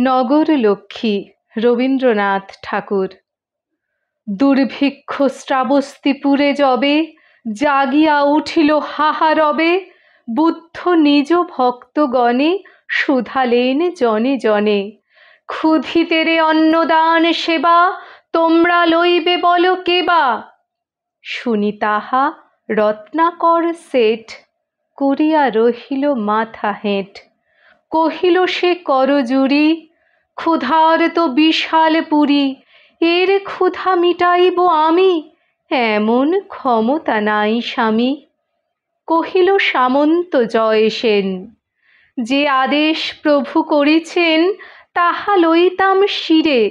নগর লক্ষ্মী রবীন্দ্রনাথ ঠাকুর। দুর্ভিক্ষ শ্রাবস্তিপুরে যবে জাগিয়া উঠিল হাহারবে, বুদ্ধ নিজ ভক্তগণে শুধালেন জনে জনে। ক্ষুধিতেরে অন্নদান সেবা তোমরা লইবে বল কেবা। শুনি তাহা রত্নাকর শেঠ করিয়া রহিল মাথা হেঁট। কহিল সে করজুড়ি ক্ষুধার তো বিশাল পুরী, এর ক্ষুধা মিটাইব আমি, এমন ক্ষমতা নাই স্বামী। কহিল সামন্ত জয়সেন, যে আদেশ প্রভু করিছেন তাহা লইতাম শিরে,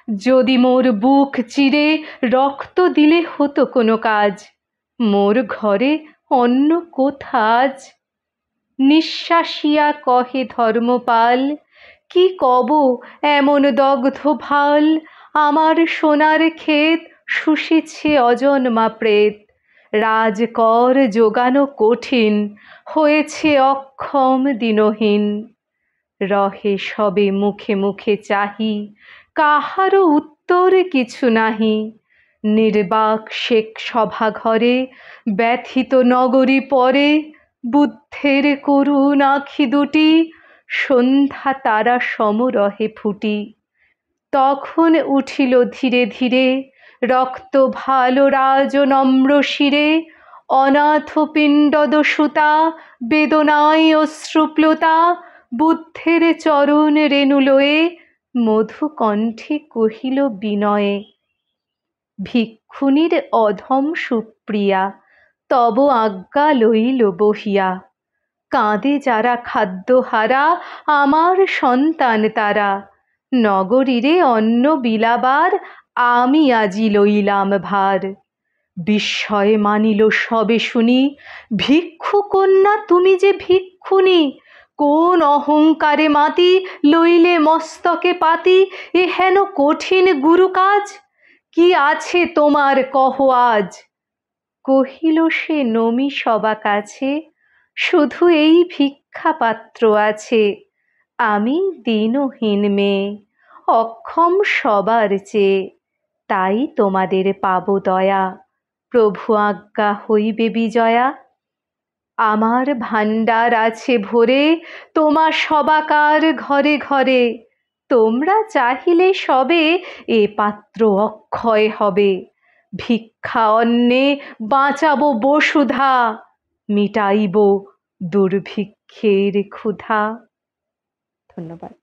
যদি মোর বুক চিরে রক্ত দিলে হতো কোনো কাজ, মোর ঘরে অন্ন কোথাজ। নিঃশ্বাসিয়া কহে ধর্মপাল, কি কব এমন দগ্ধ ভাল, আমার সোনার ক্ষেত শুষেছে অজন্মা প্রেত। রাজকর যোগানো কঠিন, হয়েছে অক্ষম দিনহীন। রহে সবে মুখে মুখে চাহি, কাহারও উত্তর কিছু নাহি। নির্বাক শেখ সভা ঘরে ব্যথিত নগরী পরে, বুদ্ধের করুণ আখি দুটি সন্ধ্যা তারা সমরহে ফুটি। তখন উঠিল ধীরে ধীরে রক্ত ভালো রাজ নম্র শিরে, অনাথ পিণ্ডদ সুতা বেদনায় অশ্রুপ্লুতা। বুদ্ধের চরণ রেণু লয়ে মধু কণ্ঠে কহিল বিনয়ে, ভিক্ষুণীর অধম সুপ্রিয়া তব আজ্ঞা লইল বহিয়া। কাঁদে যারা খাদ্যহারা আমার সন্তান তারা, নগরীরে অন্ন বিলাবার আমি আজি লইলাম ভার। বিস্ময়ে মানিল সবে শুনি, ভিক্ষু কন্যা তুমি যে ভিক্ষুণী। কোন অহংকারে মাতি লইলে মস্তকে পাতি এ হেন কঠিন গুরু কাজ, কি আছে তোমার কহ আজ। কহিল সে নমি সবা কাছে, শুধু এই ভিক্ষা পাত্র আছে। আমি দীনহীন মেয়ে, অক্ষম সবার চেয়ে, তাই তোমাদের পাব দয়া, প্রভু আজ্ঞা হইবে বিজয়া। আমার ভাণ্ডার আছে ভরে তোমা সবাকার ঘরে ঘরে, তোমরা চাহিলে সবে এ পাত্র অক্ষয় হবে। ভিক্ষা অন্নে বাঁচাবো বসুধা, মিটাইব দুর্ভিক্ষের ক্ষুধা। ধন্যবাদ।